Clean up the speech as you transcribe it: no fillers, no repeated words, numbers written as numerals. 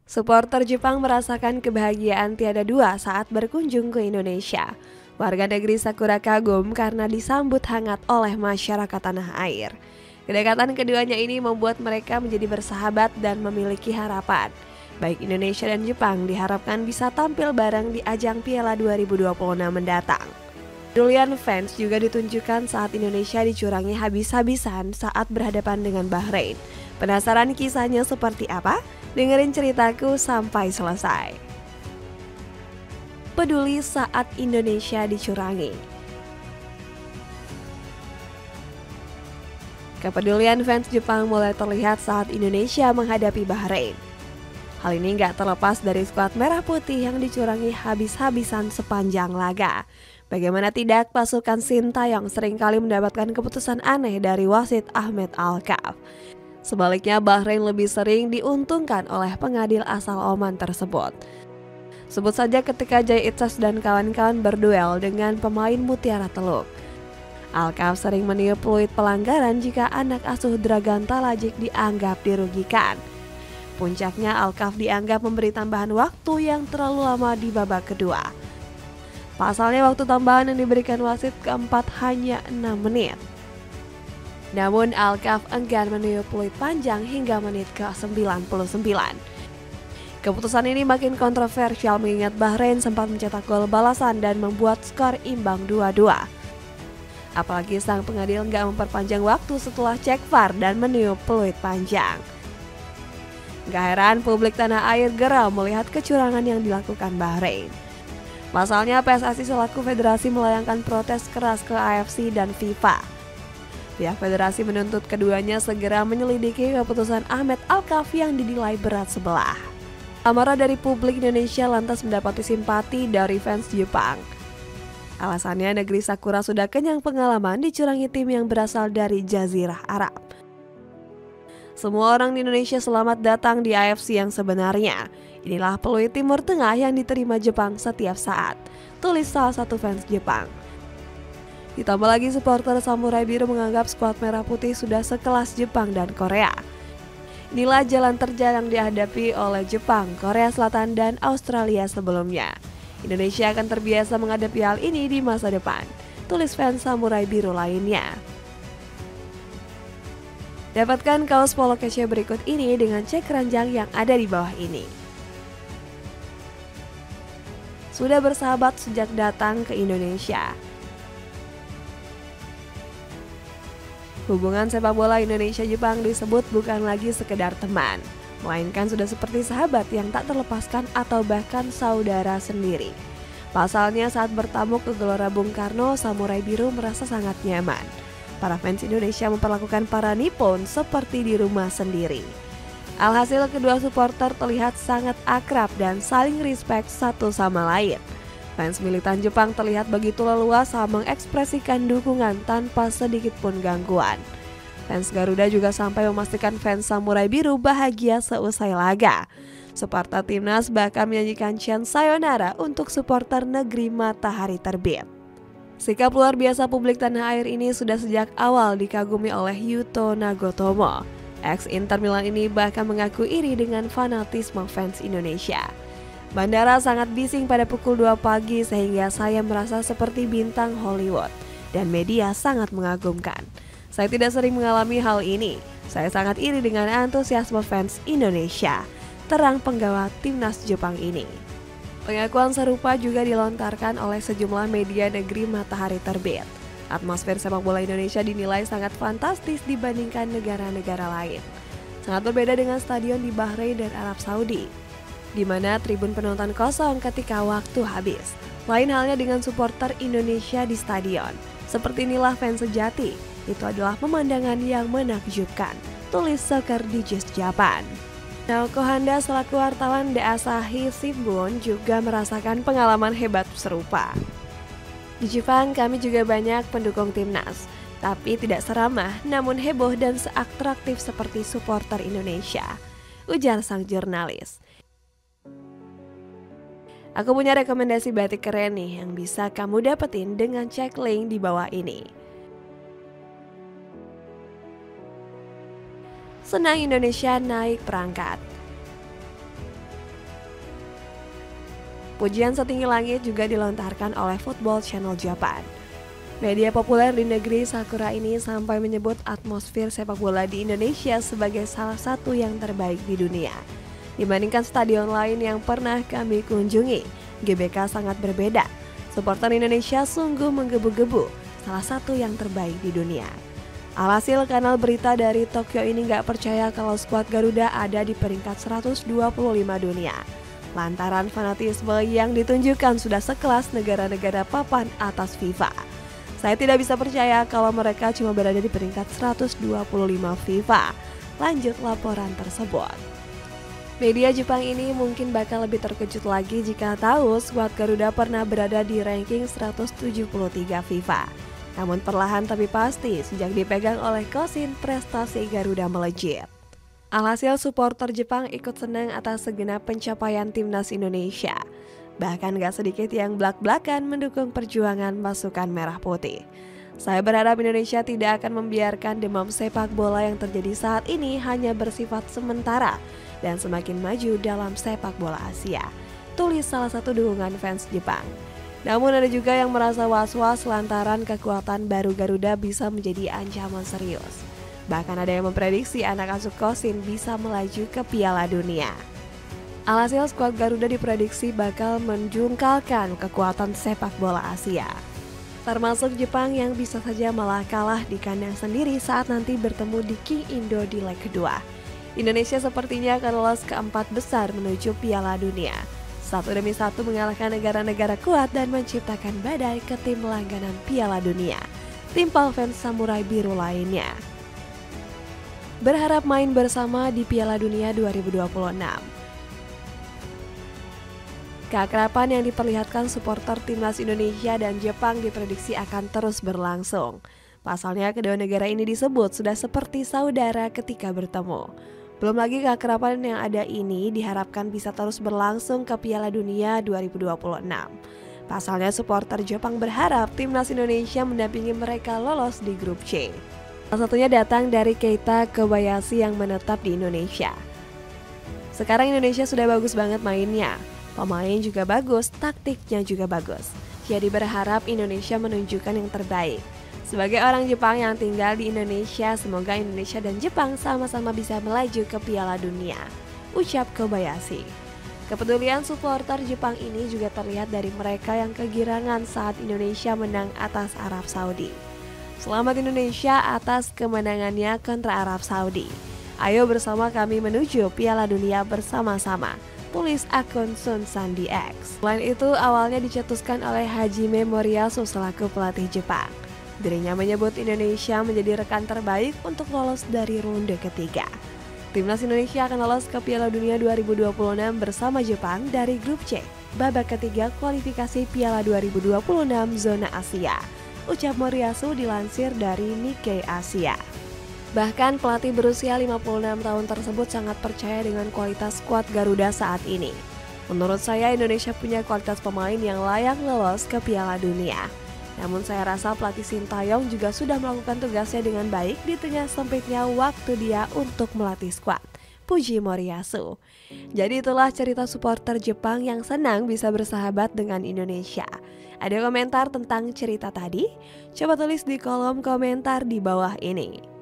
Supporter Jepang merasakan kebahagiaan tiada dua saat berkunjung ke Indonesia. Warga negeri Sakura kagum karena disambut hangat oleh masyarakat tanah air. Kedekatan keduanya ini membuat mereka menjadi bersahabat dan memiliki harapan. Baik Indonesia dan Jepang diharapkan bisa tampil bareng di ajang Piala 2026 mendatang. Kepedulian fans juga ditunjukkan saat Indonesia dicurangi habis-habisan saat berhadapan dengan Bahrain. Penasaran kisahnya seperti apa? Dengerin ceritaku sampai selesai. Peduli saat Indonesia dicurangi. Kepedulian fans Jepang mulai terlihat saat Indonesia menghadapi Bahrain. Hal ini nggak terlepas dari skuad merah putih yang dicurangi habis-habisan sepanjang laga. Bagaimana tidak, pasukan Sintayong seringkali mendapatkan keputusan aneh dari wasit Ahmed Alkaf. Sebaliknya, Bahrain lebih sering diuntungkan oleh pengadil asal Oman tersebut. Sebut saja ketika Jay Itzas dan kawan-kawan berduel dengan pemain Mutiara Teluk. Alkaf sering meniup peluit pelanggaran jika anak asuh Dragan Talajik dianggap dirugikan. Puncaknya, Alkaf dianggap memberi tambahan waktu yang terlalu lama di babak kedua. Pasalnya, waktu tambahan yang diberikan wasit keempat hanya 6 menit. Namun Alkaf enggan meniup peluit panjang hingga menit ke-99. Keputusan ini makin kontroversial mengingat Bahrain sempat mencetak gol balasan dan membuat skor imbang 2-2. Apalagi sang pengadil enggak memperpanjang waktu setelah cek VAR dan meniup peluit panjang. Gak heran publik tanah air geram melihat kecurangan yang dilakukan Bahrain. Pasalnya PSSI selaku federasi melayangkan protes keras ke AFC dan FIFA. Pihak federasi menuntut keduanya segera menyelidiki keputusan Ahmed Alkaf yang dinilai berat sebelah. Amarah dari publik Indonesia lantas mendapati simpati dari fans Jepang. Alasannya negeri Sakura sudah kenyang pengalaman dicurangi tim yang berasal dari Jazirah Arab. Semua orang di Indonesia selamat datang di AFC yang sebenarnya. Inilah peluit Timur Tengah yang diterima Jepang setiap saat, tulis salah satu fans Jepang. Ditambah lagi supporter Samurai Biru menganggap skuad merah putih sudah sekelas Jepang dan Korea. Inilah jalan terjal yang dihadapi oleh Jepang, Korea Selatan, dan Australia sebelumnya. Indonesia akan terbiasa menghadapi hal ini di masa depan, tulis fans Samurai Biru lainnya. Dapatkan kaos polo kece berikut ini dengan cek keranjang yang ada di bawah ini. Sudah bersahabat sejak datang ke Indonesia. Hubungan sepak bola Indonesia-Jepang disebut bukan lagi sekedar teman, melainkan sudah seperti sahabat yang tak terlepaskan atau bahkan saudara sendiri. Pasalnya saat bertamu ke Gelora Bung Karno, Samurai Biru merasa sangat nyaman. Para fans Indonesia memperlakukan para Nippon seperti di rumah sendiri. Alhasil kedua supporter terlihat sangat akrab dan saling respect satu sama lain. Fans militan Jepang terlihat begitu leluasa mengekspresikan dukungan tanpa sedikit pun gangguan. Fans Garuda juga sampai memastikan fans Samurai Biru bahagia seusai laga. Supporter timnas bahkan menyanyikan chant sayonara untuk supporter negeri matahari terbit. Sikap luar biasa publik tanah air ini sudah sejak awal dikagumi oleh Yuto Nagotomo. Ex-Inter Milan ini bahkan mengaku iri dengan fanatisme fans Indonesia. Bandara sangat bising pada pukul 2 pagi sehingga saya merasa seperti bintang Hollywood dan media sangat mengagumkan. Saya tidak sering mengalami hal ini. Saya sangat iri dengan antusiasme fans Indonesia, terang penggawa timnas Jepang ini. Pengakuan serupa juga dilontarkan oleh sejumlah media negeri matahari terbit. Atmosfer sepak bola Indonesia dinilai sangat fantastis dibandingkan negara-negara lain. Sangat berbeda dengan stadion di Bahrain dan Arab Saudi, di mana tribun penonton kosong ketika waktu habis. Lain halnya dengan supporter Indonesia di stadion. Seperti inilah fans sejati. Itu adalah pemandangan yang menakjubkan, tulis Soccer Digest Japan. Naoko Handa selaku wartawan The Asahi Shimbun juga merasakan pengalaman hebat serupa. Di Jepang kami juga banyak pendukung timnas, tapi tidak seramah namun heboh dan seatraktif seperti supporter Indonesia, ujar sang jurnalis. Aku punya rekomendasi batik keren nih yang bisa kamu dapetin dengan cek link di bawah ini. Senang Indonesia naik perangkat. Pujian setinggi langit juga dilontarkan oleh Football Channel Japan. Media populer di negeri Sakura ini sampai menyebut atmosfer sepak bola di Indonesia sebagai salah satu yang terbaik di dunia. Dibandingkan stadion lain yang pernah kami kunjungi, GBK sangat berbeda. Supporter Indonesia sungguh menggebu-gebu, salah satu yang terbaik di dunia. Alhasil kanal berita dari Tokyo ini nggak percaya kalau skuad Garuda ada di peringkat 125 dunia. Lantaran fanatisme yang ditunjukkan sudah sekelas negara-negara papan atas FIFA. Saya tidak bisa percaya kalau mereka cuma berada di peringkat 125 FIFA. Lanjut laporan tersebut. Media Jepang ini mungkin bakal lebih terkejut lagi jika tahu skuad Garuda pernah berada di ranking 173 FIFA. Namun perlahan tapi pasti sejak dipegang oleh Kosin, prestasi Garuda melejit. Alhasil supporter Jepang ikut senang atas segenap pencapaian timnas Indonesia. Bahkan gak sedikit yang belak-belakan mendukung perjuangan pasukan merah putih. Saya berharap Indonesia tidak akan membiarkan demam sepak bola yang terjadi saat ini hanya bersifat sementara dan semakin maju dalam sepak bola Asia, tulis salah satu dukungan fans Jepang. Namun ada juga yang merasa was-was lantaran kekuatan baru Garuda bisa menjadi ancaman serius. Bahkan ada yang memprediksi anak asuh Kosin bisa melaju ke Piala Dunia. Alhasil skuad Garuda diprediksi bakal menjungkalkan kekuatan sepak bola Asia. Termasuk Jepang yang bisa saja malah kalah di kandang sendiri saat nanti bertemu di King Indo di leg kedua. Indonesia sepertinya akan lolos ke 4 besar menuju Piala Dunia. Satu demi satu mengalahkan negara-negara kuat dan menciptakan badai ke tim langganan Piala Dunia. Timpal fans Samurai Biru lainnya berharap main bersama di Piala Dunia 2026. Keakraban yang diperlihatkan supporter timnas Indonesia dan Jepang diprediksi akan terus berlangsung. Pasalnya kedua negara ini disebut sudah seperti saudara ketika bertemu. Belum lagi keakraban yang ada ini diharapkan bisa terus berlangsung ke Piala Dunia 2026. Pasalnya supporter Jepang berharap timnas Indonesia mendampingi mereka lolos di grup C. Salah satunya datang dari Keita Kobayashi yang menetap di Indonesia. Sekarang Indonesia sudah bagus banget mainnya. Pemain juga bagus, taktiknya juga bagus. Jadi berharap Indonesia menunjukkan yang terbaik. Sebagai orang Jepang yang tinggal di Indonesia, semoga Indonesia dan Jepang sama-sama bisa melaju ke Piala Dunia, ucap Kobayashi. Kepedulian supporter Jepang ini juga terlihat dari mereka yang kegirangan saat Indonesia menang atas Arab Saudi. Selamat Indonesia atas kemenangannya kontra Arab Saudi. Ayo bersama kami menuju Piala Dunia bersama-sama, tulis akun Sun Sandi X. Selain itu, awalnya dicetuskan oleh Hajime Moriyasu selaku pelatih Jepang. Dirinya menyebut Indonesia menjadi rekan terbaik untuk lolos dari ronde ketiga. Timnas Indonesia akan lolos ke Piala Dunia 2026 bersama Jepang dari grup C, babak ketiga kualifikasi Piala 2026 zona Asia, ucap Moriyasu dilansir dari Nikkei Asia. Bahkan pelatih berusia 56 tahun tersebut sangat percaya dengan kualitas skuad Garuda saat ini. Menurut saya Indonesia punya kualitas pemain yang layak lolos ke Piala Dunia. Namun saya rasa pelatih Sintayong juga sudah melakukan tugasnya dengan baik di tengah sempitnya waktu dia untuk melatih skuad, puji Moriyasu. Jadi itulah cerita supporter Jepang yang senang bisa bersahabat dengan Indonesia. Ada komentar tentang cerita tadi? Coba tulis di kolom komentar di bawah ini.